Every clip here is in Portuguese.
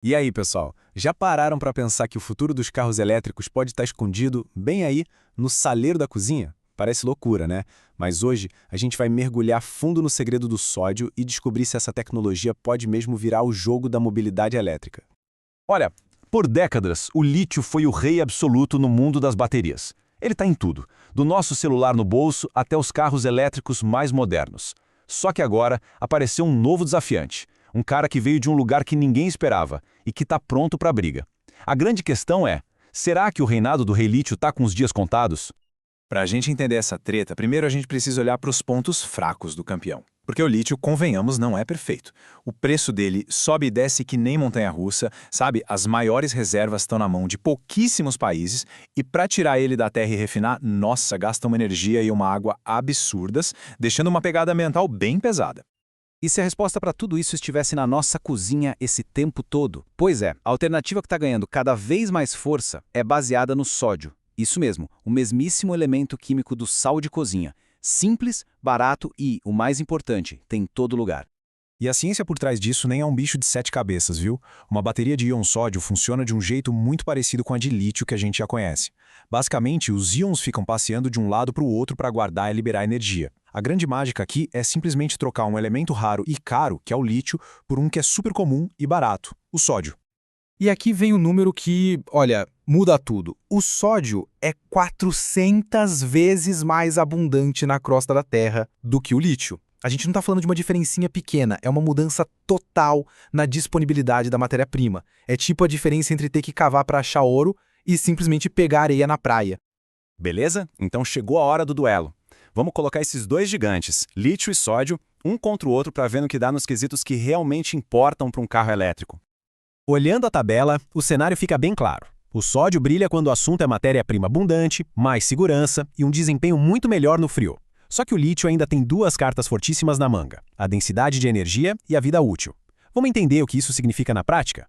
E aí, pessoal, já pararam para pensar que o futuro dos carros elétricos pode estar escondido bem aí, no saleiro da cozinha? Parece loucura, né? Mas hoje a gente vai mergulhar fundo no segredo do sódio e descobrir se essa tecnologia pode mesmo virar o jogo da mobilidade elétrica. Olha, por décadas, o lítio foi o rei absoluto no mundo das baterias. Ele está em tudo, do nosso celular no bolso até os carros elétricos mais modernos. Só que agora apareceu um novo desafiante, um cara que veio de um lugar que ninguém esperava e que está pronto para a briga. A grande questão é, será que o reinado do rei lítio está com os dias contados? Para a gente entender essa treta, primeiro a gente precisa olhar para os pontos fracos do campeão. Porque o lítio, convenhamos, não é perfeito. O preço dele sobe e desce que nem montanha-russa, sabe? As maiores reservas estão na mão de pouquíssimos países e para tirar ele da terra e refinar, nossa, gasta uma energia e uma água absurdas, deixando uma pegada ambiental bem pesada. E se a resposta para tudo isso estivesse na nossa cozinha esse tempo todo? Pois é, a alternativa que está ganhando cada vez mais força é baseada no sódio. Isso mesmo, o mesmíssimo elemento químico do sal de cozinha. Simples, barato e, o mais importante, tem em todo lugar. E a ciência por trás disso nem é um bicho de 7 cabeças, viu? Uma bateria de íon sódio funciona de um jeito muito parecido com a de lítio que a gente já conhece. Basicamente, os íons ficam passeando de um lado para o outro para guardar e liberar energia. A grande mágica aqui é simplesmente trocar um elemento raro e caro, que é o lítio, por um que é super comum e barato, o sódio. E aqui vem o número que, olha, muda tudo. O sódio é 400 vezes mais abundante na crosta da Terra do que o lítio. A gente não está falando de uma diferencinha pequena, é uma mudança total na disponibilidade da matéria-prima. É tipo a diferença entre ter que cavar para achar ouro e simplesmente pegar areia na praia. Beleza? Então chegou a hora do duelo. Vamos colocar esses dois gigantes, lítio e sódio, um contra o outro para ver no que dá nos quesitos que realmente importam para um carro elétrico. Olhando a tabela, o cenário fica bem claro. O sódio brilha quando o assunto é matéria-prima abundante, mais segurança e um desempenho muito melhor no frio. Só que o lítio ainda tem duas cartas fortíssimas na manga, a densidade de energia e a vida útil. Vamos entender o que isso significa na prática?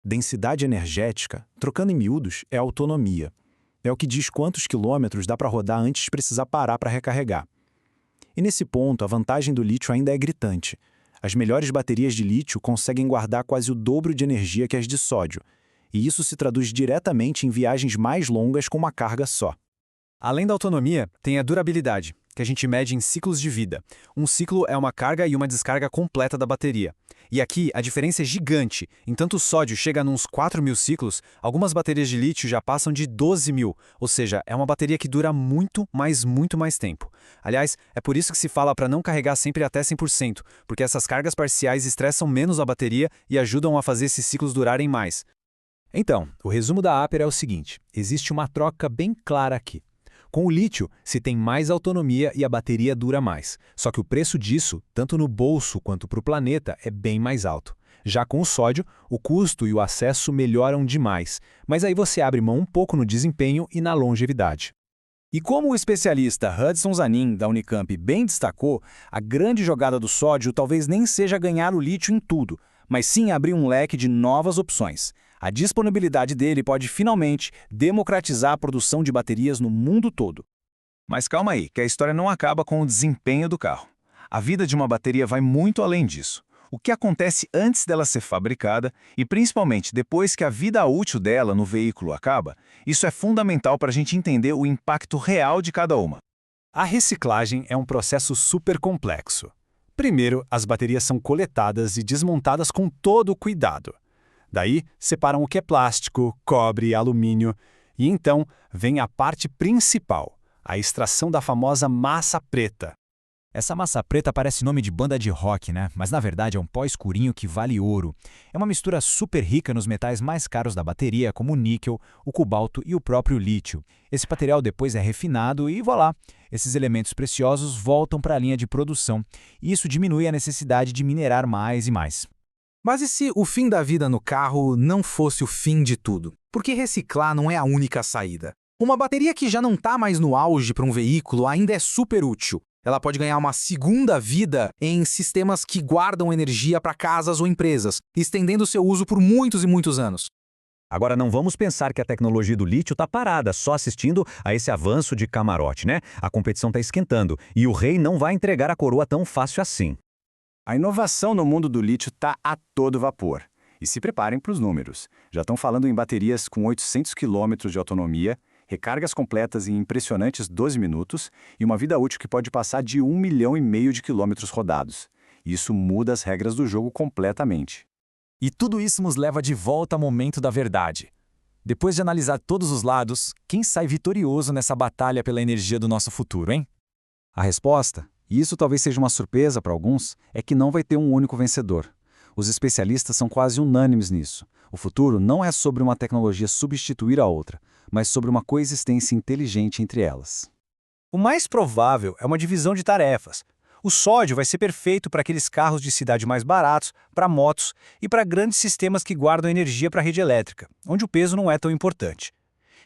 Densidade energética, trocando em miúdos, é autonomia. É o que diz quantos quilômetros dá para rodar antes de precisar parar para recarregar. E nesse ponto, a vantagem do lítio ainda é gritante. As melhores baterias de lítio conseguem guardar quase o dobro de energia que as de sódio, e isso se traduz diretamente em viagens mais longas com uma carga só. Além da autonomia, tem a durabilidade, que a gente mede em ciclos de vida. Um ciclo é uma carga e uma descarga completa da bateria. E aqui a diferença é gigante. Enquanto o sódio chega a uns 4.000 ciclos, algumas baterias de lítio já passam de 12.000, ou seja, é uma bateria que dura muito mais tempo. Aliás, é por isso que se fala para não carregar sempre até 100%, porque essas cargas parciais estressam menos a bateria e ajudam a fazer esses ciclos durarem mais. Então, o resumo da Aper é o seguinte, existe uma troca bem clara aqui. Com o lítio, se tem mais autonomia e a bateria dura mais. Só que o preço disso, tanto no bolso quanto para o planeta, é bem mais alto. Já com o sódio, o custo e o acesso melhoram demais, mas aí você abre mão um pouco no desempenho e na longevidade. E como o especialista Hudson Zanin, da Unicamp, bem destacou, a grande jogada do sódio talvez nem seja ganhar o lítio em tudo, mas sim abrir um leque de novas opções. A disponibilidade dele pode finalmente democratizar a produção de baterias no mundo todo. Mas calma aí, que a história não acaba com o desempenho do carro. A vida de uma bateria vai muito além disso. O que acontece antes dela ser fabricada e principalmente depois que a vida útil dela no veículo acaba, isso é fundamental para a gente entender o impacto real de cada uma. A reciclagem é um processo super complexo. Primeiro, as baterias são coletadas e desmontadas com todo o cuidado. Daí, separam o que é plástico, cobre e alumínio. E então, vem a parte principal, a extração da famosa massa preta. Essa massa preta parece nome de banda de rock, né? Mas na verdade é um pó escurinho que vale ouro. É uma mistura super rica nos metais mais caros da bateria, como o níquel, o cobalto e o próprio lítio. Esse material depois é refinado e voilá! Esses elementos preciosos voltam para a linha de produção. E isso diminui a necessidade de minerar mais e mais. Mas e se o fim da vida no carro não fosse o fim de tudo? Porque reciclar não é a única saída. Uma bateria que já não está mais no auge para um veículo ainda é super útil. Ela pode ganhar uma segunda vida em sistemas que guardam energia para casas ou empresas, estendendo seu uso por muitos e muitos anos. Agora não vamos pensar que a tecnologia do lítio está parada, só assistindo a esse avanço de camarote, né? A competição está esquentando e o rei não vai entregar a coroa tão fácil assim. A inovação no mundo do lítio está a todo vapor. E se preparem para os números. Já estão falando em baterias com 800 km de autonomia, recargas completas em impressionantes 12 minutos e uma vida útil que pode passar de 1,5 milhão de quilômetros rodados. Isso muda as regras do jogo completamente. E tudo isso nos leva de volta ao momento da verdade. Depois de analisar todos os lados, quem sai vitorioso nessa batalha pela energia do nosso futuro, hein? A resposta, e isso talvez seja uma surpresa para alguns, é que não vai ter um único vencedor. Os especialistas são quase unânimes nisso. O futuro não é sobre uma tecnologia substituir a outra, mas sobre uma coexistência inteligente entre elas. O mais provável é uma divisão de tarefas. O sódio vai ser perfeito para aqueles carros de cidade mais baratos, para motos e para grandes sistemas que guardam energia para a rede elétrica, onde o peso não é tão importante.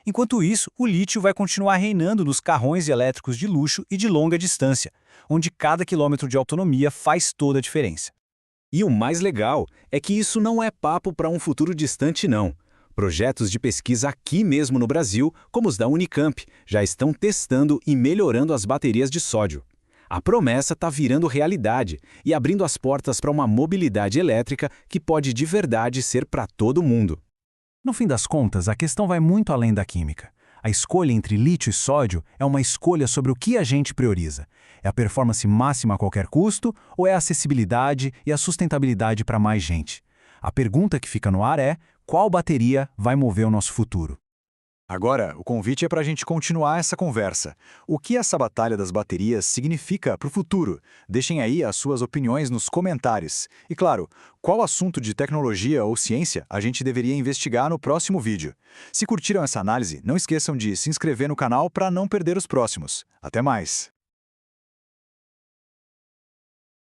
Enquanto isso, o lítio vai continuar reinando nos carrões elétricos de luxo e de longa distância, onde cada quilômetro de autonomia faz toda a diferença. E o mais legal é que isso não é papo para um futuro distante, não. Projetos de pesquisa aqui mesmo no Brasil, como os da Unicamp, já estão testando e melhorando as baterias de sódio. A promessa está virando realidade e abrindo as portas para uma mobilidade elétrica que pode de verdade ser para todo mundo. No fim das contas, a questão vai muito além da química. A escolha entre lítio e sódio é uma escolha sobre o que a gente prioriza. É a performance máxima a qualquer custo ou é a acessibilidade e a sustentabilidade para mais gente? A pergunta que fica no ar é: qual bateria vai mover o nosso futuro? Agora, o convite é para a gente continuar essa conversa. O que essa batalha das baterias significa para o futuro? Deixem aí as suas opiniões nos comentários. E claro, qual assunto de tecnologia ou ciência a gente deveria investigar no próximo vídeo? Se curtiram essa análise, não esqueçam de se inscrever no canal para não perder os próximos. Até mais!